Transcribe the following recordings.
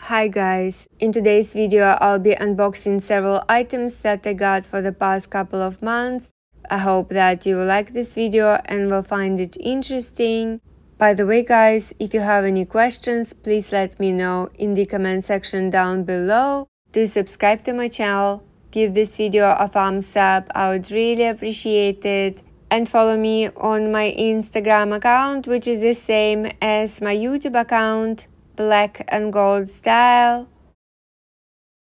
Hi guys, in today's video I'll be unboxing several items that I got for the past couple of months. I hope that you will like this video and will find it interesting. By the way guys, if you have any questions, please let me know in the comment section down below. Do subscribe to my channel, give this video a thumbs up, I would really appreciate it. And follow me on my Instagram account, which is the same as my YouTube account, black and gold style.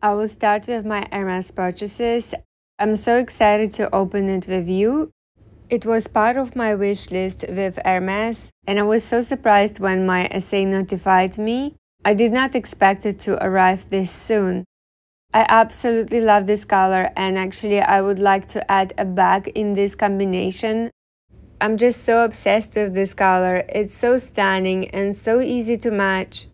I will start with my Hermes purchases. I'm so excited to open it with you. It was part of my wish list with Hermes, and I was so surprised when my SA notified me. I did not expect it to arrive this soon. I absolutely love this color, and actually I would like to add a bag in this combination. I'm just so obsessed with this color. It's so stunning and so easy to match.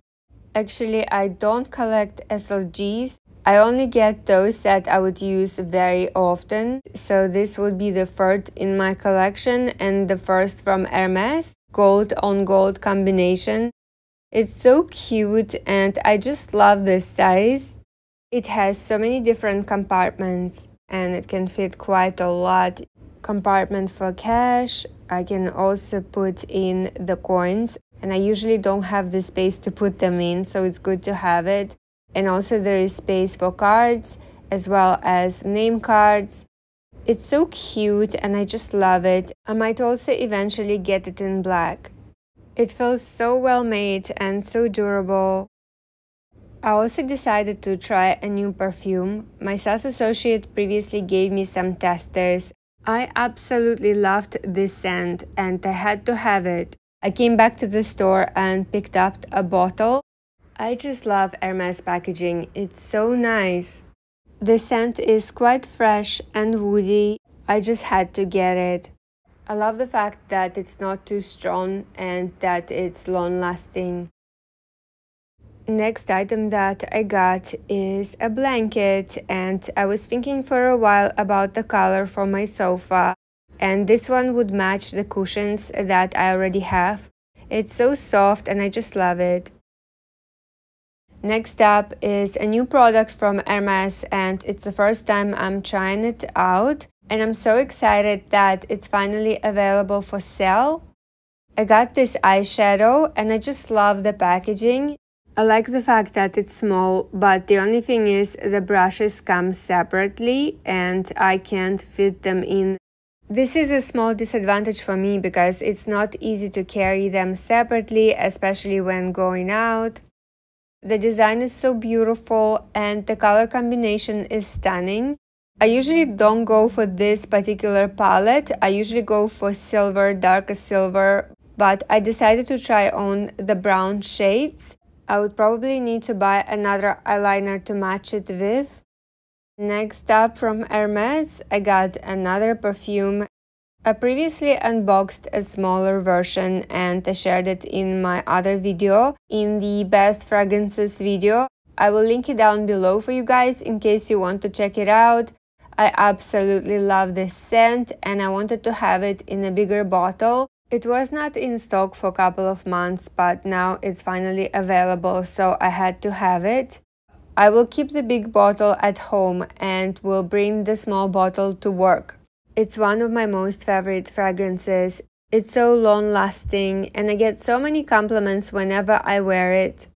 Actually, I don't collect SLGs. I only get those that I would use very often. So this would be the third in my collection and the first from Hermes, gold on gold combination. It's so cute and I just love this size. It has so many different compartments and it can fit quite a lot. Compartment for cash. I can also put in the coins, and I usually don't have the space to put them in, so it's good to have it. And also there is space for cards as well as name cards. It's so cute and I just love it. I might also eventually get it in black. It feels so well made and so durable. I also decided to try a new perfume. My sales associate previously gave me some testers. I absolutely loved this scent and I had to have it. I came back to the store and picked up a bottle. I just love Hermes packaging. It's so nice. The scent is quite fresh and woody. I just had to get it. I love the fact that it's not too strong and that it's long-lasting. Next item that I got is a blanket, and I was thinking for a while about the color for my sofa, and this one would match the cushions that I already have. It's so soft and I just love it. Next up is a new product from Hermes, and it's the first time I'm trying it out, and I'm so excited that it's finally available for sale. I got this eyeshadow and I just love the packaging. I like the fact that it's small, but the only thing is the brushes come separately and I can't fit them in. This is a small disadvantage for me because it's not easy to carry them separately, especially when going out. The design is so beautiful and the color combination is stunning. I usually don't go for this particular palette. I usually go for silver, darker silver, but I decided to try on the brown shades. I would probably need to buy another eyeliner to match it with. Next up from Hermes, I got another perfume. I previously unboxed a smaller version and I shared it in my other video, in the best fragrances video. I will link it down below for you guys in case you want to check it out. I absolutely love this scent and I wanted to have it in a bigger bottle. It was not in stock for a couple of months, but now it's finally available, so I had to have it. I will keep the big bottle at home and will bring the small bottle to work. It's one of my most favorite fragrances. It's so long-lasting and I get so many compliments whenever I wear it.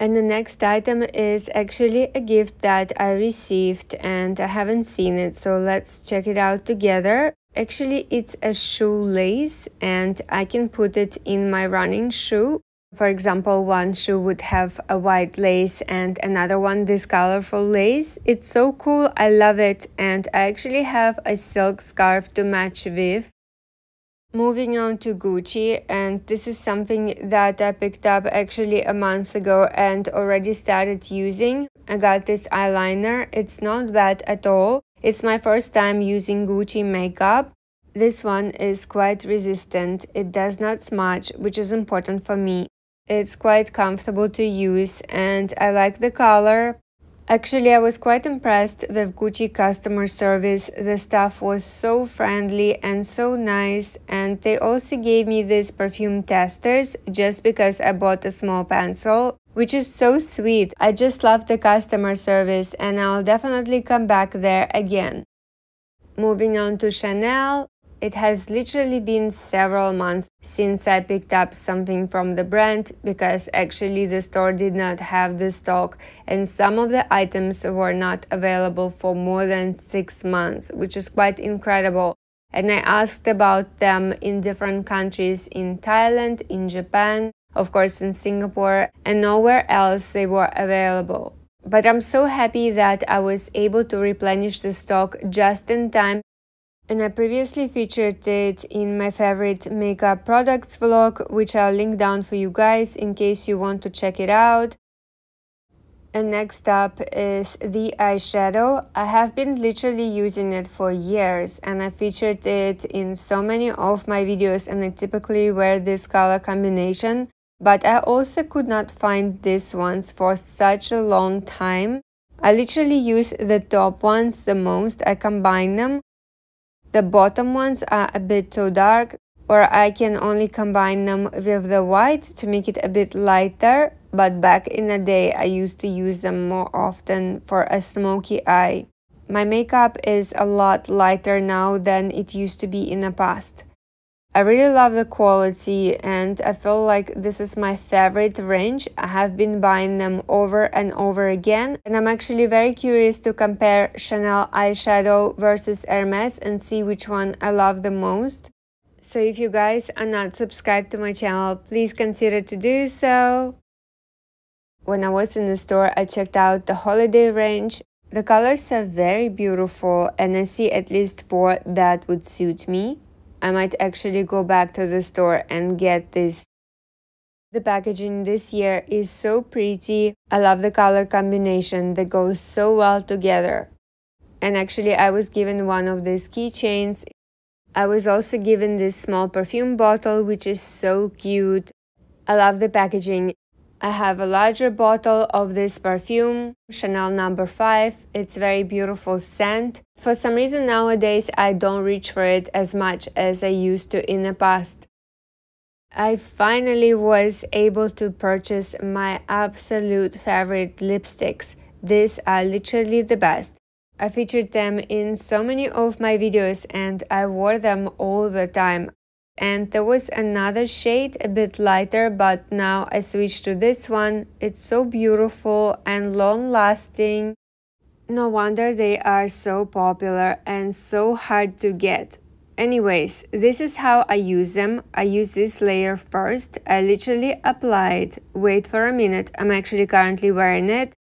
And the next item is actually a gift that I received and I haven't seen it, so let's check it out together. Actually, it's a shoelace and I can put it in my running shoe. For example, one shoe would have a white lace and another one this colorful lace. It's so cool, I love it, and I actually have a silk scarf to match with. Moving on to Gucci, and this is something that I picked up actually a month ago and already started using. I got this eyeliner. It's not bad at all. It's my first time using Gucci makeup. This one is quite resistant. It does not smudge, which is important for me. It's quite comfortable to use and I like the color. Actually, I was quite impressed with Gucci customer service. The staff was so friendly and so nice, and they also gave me these perfume testers just because I bought a small pencil, which is so sweet. I just love the customer service and I'll definitely come back there again. Moving on to Chanel. It has literally been several months since I picked up something from the brand because actually the store did not have the stock and some of the items were not available for more than 6 months, which is quite incredible. And I asked about them in different countries, in Thailand, in Japan, of course in Singapore, and nowhere else they were available. But I'm so happy that I was able to replenish the stock just in time. And I previously featured it in my favorite makeup products vlog, which I'll link down for you guys in case you want to check it out. And next up is the eyeshadow. I have been literally using it for years and I featured it in so many of my videos and I typically wear this color combination. But I also could not find these ones for such a long time. I literally use the top ones the most. I combine them. The bottom ones are a bit too dark, or I can only combine them with the white to make it a bit lighter, but back in the day I used to use them more often for a smoky eye. My makeup is a lot lighter now than it used to be in the past. I really love the quality and I feel like this is my favorite range. I have been buying them over and over again and I'm actually very curious to compare Chanel eyeshadow versus Hermes and see which one I love the most. So if you guys are not subscribed to my channel, please consider to do so. When I was in the store, I checked out the holiday range. The colors are very beautiful and I see at least 4 that would suit me. I might actually go back to the store and get this. The packaging this year is so pretty. I love the color combination that goes so well together. And actually I was given one of these keychains. I was also given this small perfume bottle which is so cute. I love the packaging. I have a larger bottle of this perfume, Chanel No. 5. It's very beautiful scent. For some reason nowadays I don't reach for it as much as I used to in the past. I finally was able to purchase my absolute favorite lipsticks. These are literally the best. I featured them in so many of my videos and I wore them all the time. And there was another shade a bit lighter, but now I switched to this one. It's so beautiful and long lasting. No wonder they are so popular and so hard to get. Anyways, this is how I use them. I use this layer first. I literally apply it, wait for a minute. I'm actually currently wearing it.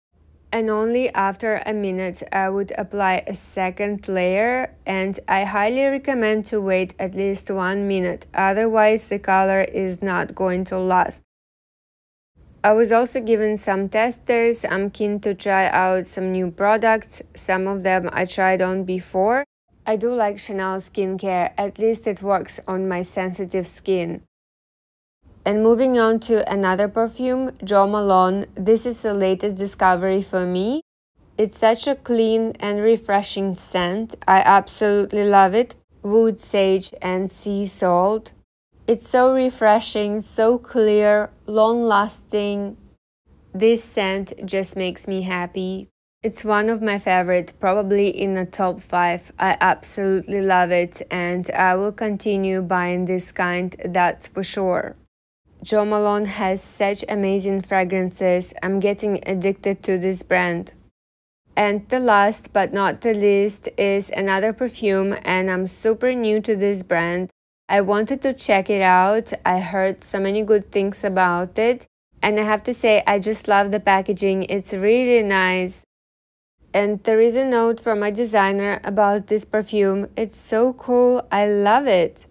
And only after a minute I would apply a second layer, and I highly recommend to wait at least 1 minute, otherwise the color is not going to last. I was also given some testers. I'm keen to try out some new products. Some of them I tried on before. I do like Chanel skincare, at least it works on my sensitive skin. And moving on to another perfume, Jo Malone. This is the latest discovery for me. It's such a clean and refreshing scent. I absolutely love it. Wood sage and sea salt. It's so refreshing, so clear, long-lasting. This scent just makes me happy. It's one of my favorite, probably in the top 5. I absolutely love it and I will continue buying this kind, that's for sure. Jo Malone has such amazing fragrances. I'm getting addicted to this brand. And the last but not the least is another perfume, and I'm super new to this brand. I wanted to check it out. I heard so many good things about it. And I have to say, I just love the packaging. It's really nice. And there is a note from my designer about this perfume. It's so cool. I love it.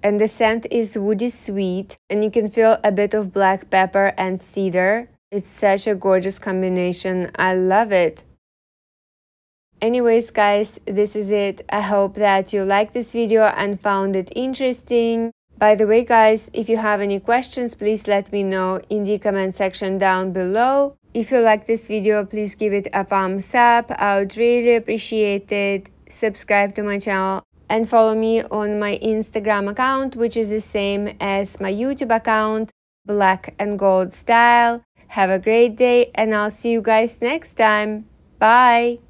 And the scent is woody sweet, and you can feel a bit of black pepper and cedar. It's such a gorgeous combination. I love it. Anyways guys, this is it. I hope that you liked this video and found it interesting. By the way guys, if you have any questions, please let me know in the comment section down below. If you like this video, please give it a thumbs up, I would really appreciate it. Subscribe to my channel and follow me on my Instagram account, which is the same as my YouTube account, Black and Gold Style. Have a great day and I'll see you guys next time. Bye!